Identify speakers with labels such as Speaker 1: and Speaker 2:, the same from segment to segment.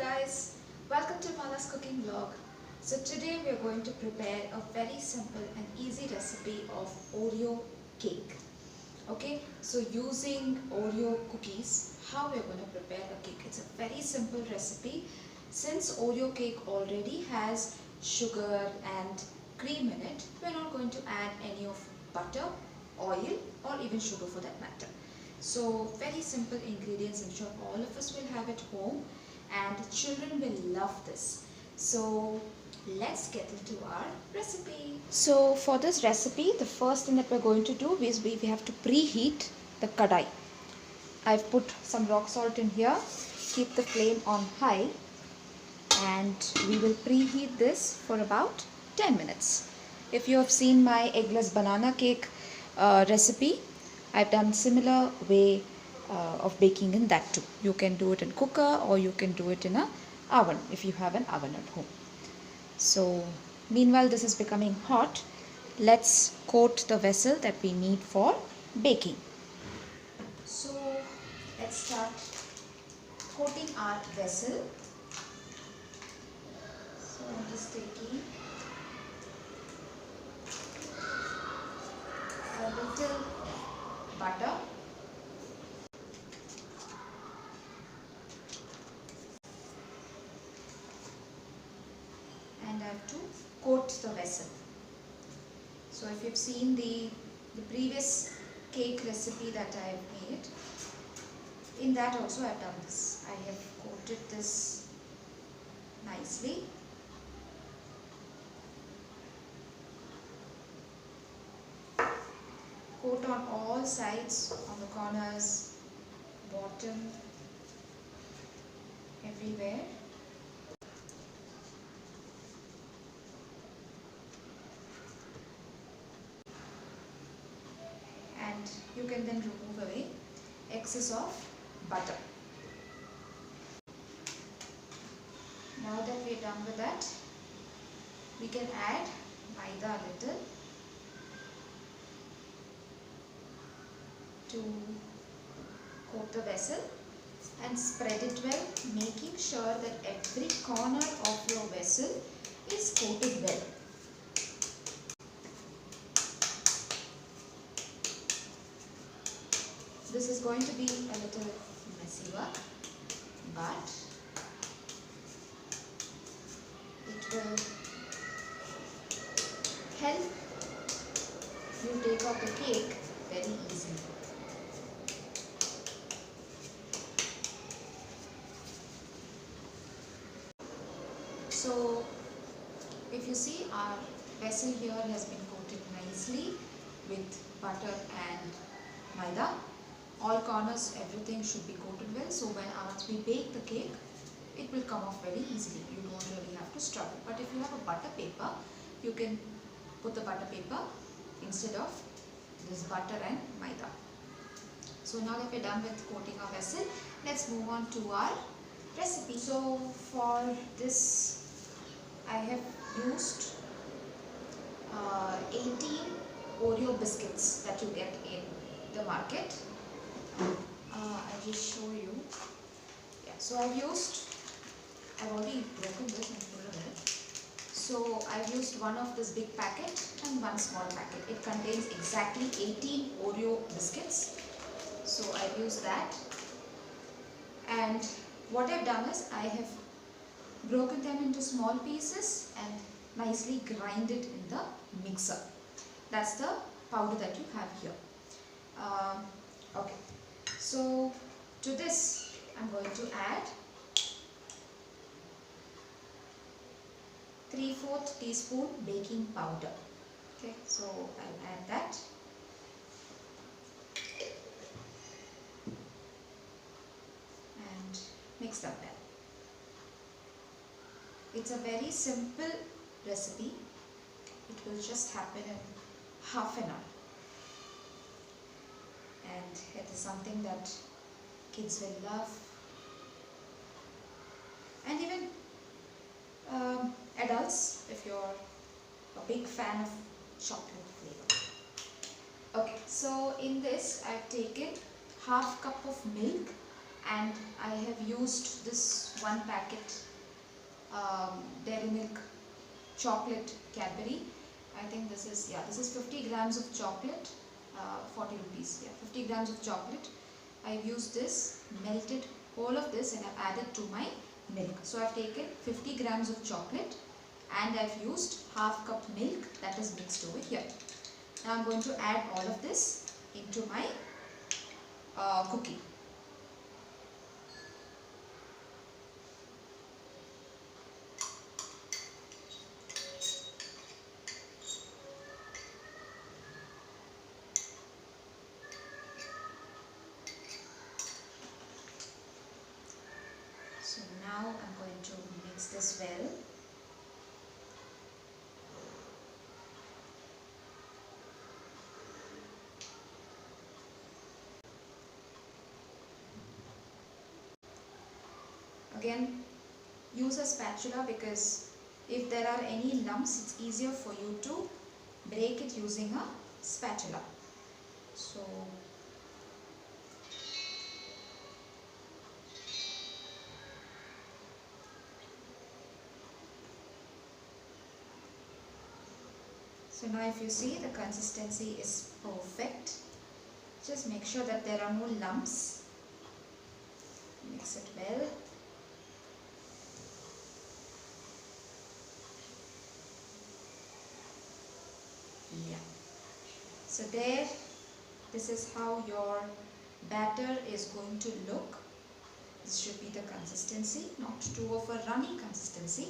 Speaker 1: guys, welcome to Mala's cooking vlog. So today we are going to prepare a very simple and easy recipe of Oreo cake. Okay, so using Oreo cookies, how we are going to prepare a cake. It's a very simple recipe. Since Oreo cake already has sugar and cream in it, we are not going to add any of butter, oil or even sugar for that matter. So very simple ingredients. I'm sure all of us will have at home and children will love this. So let's get into our recipe. So for this recipe, the first thing that we're going to do is we have to preheat the kadai. I've put some rock salt in here. Keep the flame on high and we will preheat this for about 10 minutes. If you have seen my eggless banana cake recipe, I've done similar way of baking in that too. You can do it in cooker or you can do it in a oven if you have an oven at home. So meanwhile this is becoming hot, let's coat the vessel that we need for baking. So let's start coating our vessel. So I'm just taking a little butter, and I have to coat the vessel. So if you've seen the previous cake recipe that I have made, in that also I have done this. I have coated this nicely. Coat on all sides, on the corners, bottom, everywhere. And you can then remove away excess of butter. Now that we are done with that, we can add maida a little to coat the vessel and spread it well, making sure that every corner of your vessel is coated well. This is going to be a little messy work, but it will help you take out the cake very easily. So if you see, our vessel here has been coated nicely with butter and maida. All corners, everything should be coated well, so once we bake the cake, it will come off very easily. You don't really have to struggle. But if you have a butter paper, you can put the butter paper instead of this butter and maida. So now that we're done with coating our vessel, let's move on to our recipe. So for this, I have used 18 Oreo biscuits that you get in the market. I'll just show you. Yeah, so I've already broken this and put it in it. So I've used one of this big packet and one small packet. It contains exactly 18 Oreo biscuits. So I've used that. And what I've done is I have broken them into small pieces and nicely grind it in the mixer. That's the powder that you have here. Okay. So to this I'm going to add 3/4 teaspoon baking powder. Okay, so I'll add that. And mix them well. It's a very simple recipe. It will just happen in half an hour. And it is something that kids will love. And even adults, if you're a big fan of chocolate flavor. Okay, so in this I've taken half cup of milk and I have used this one packet Dairy Milk chocolate Cadbury. I think this is 50 grams of chocolate, 40 rupees. Yeah, 50 grams of chocolate. I've used this, melted whole of this, and I've added to my milk. So I've taken 50 grams of chocolate and I've used half cup milk that is mixed over here. Now I'm going to add all of this into my cookie. So now I'm going to mix this well. Again, use a spatula because if there are any lumps, it's easier for you to break it using a spatula. So now if you see, the consistency is perfect. Just make sure that there are no lumps. Mix it well. Yeah. So there, this is how your batter is going to look. This should be the consistency, not too of a runny consistency.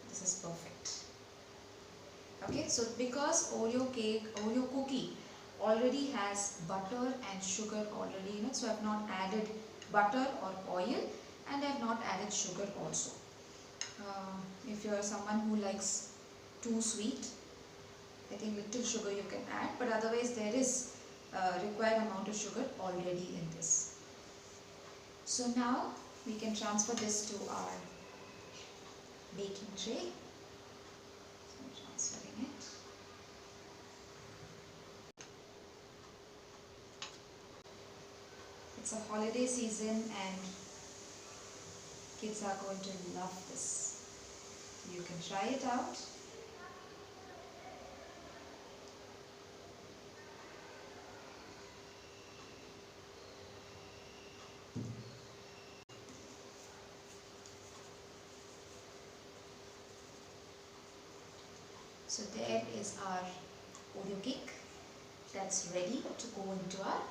Speaker 1: This is perfect. Okay, so because Oreo cookie already has butter and sugar already in it, so I have not added butter or oil, and I have not added sugar also. If you are someone who likes too sweet, I think little sugar you can add, but otherwise there is required amount of sugar already in this. So now we can transfer this to our baking tray. So I'm transferring it. It's a holiday season and kids are going to love this. You can try it out. So there is our Oreo cake that's ready to go into our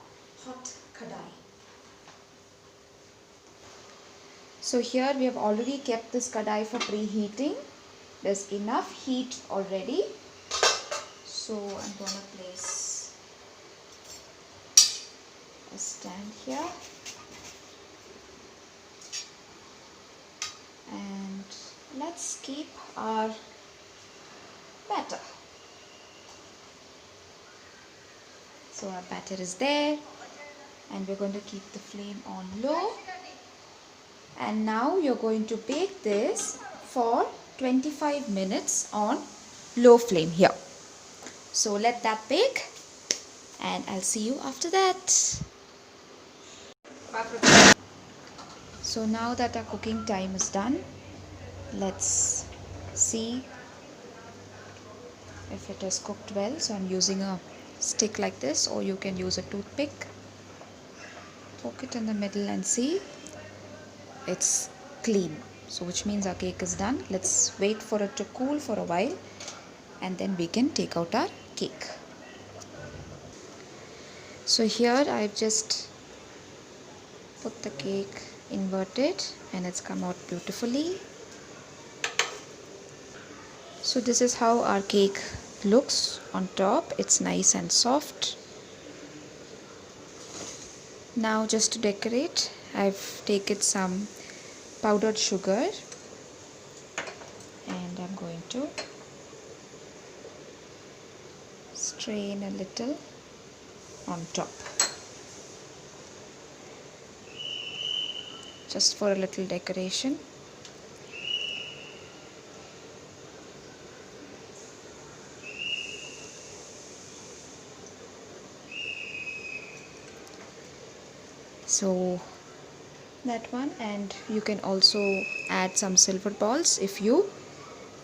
Speaker 1: hot kadai. So here we have already kept this kadai for preheating. There's enough heat already. So I'm going to place a stand here. And let's keep our batter. So our batter is there, and we're going to keep the flame on low. And now you're going to bake this for 25 minutes on low flame here. So let that bake, and I'll see you after that. So now that our cooking time is done, let's see if it is cooked well. So I'm using a stick like this, or you can use a toothpick. Poke it in the middle and see it's clean. So which means our cake is done. Let's wait for it to cool for a while, and then we can take out our cake. So here I've just put the cake inverted and it's come out beautifully. So this is how our cake looks on top. It's nice and soft. Now just to decorate, I've taken some powdered sugar and I'm going to strain a little on top, just for a little decoration. So that one, and you can also add some silver balls if you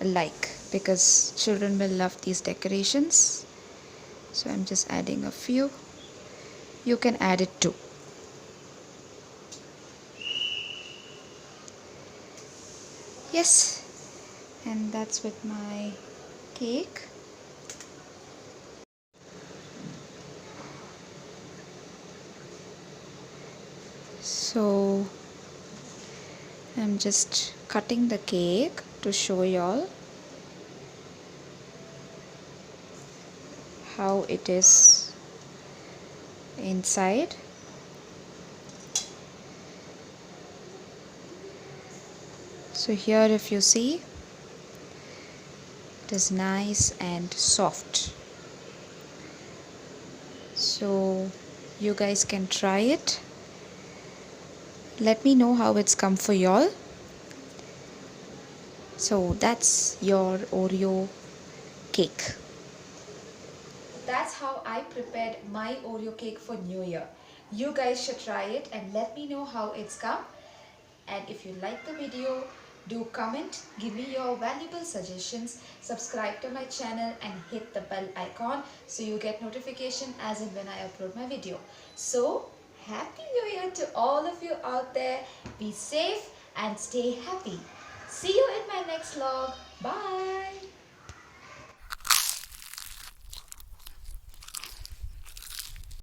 Speaker 1: like, because children will love these decorations. So I'm just adding a few. You can add it too. Yes, and that's with my cake. So I'm just cutting the cake to show y'all how it is inside. So here, if you see, it is nice and soft. So you guys can try it. Let me know how it's come for y'all. So that's your Oreo cake. That's how I prepared my Oreo cake for New Year. You guys should try it and let me know how it's come. And if you like the video, do comment, give me your valuable suggestions, subscribe to my channel and hit the bell icon so you get notification as and when I upload my video. So, Happy New Year to all of you out there. Be safe and stay happy. See you in my next vlog. Bye.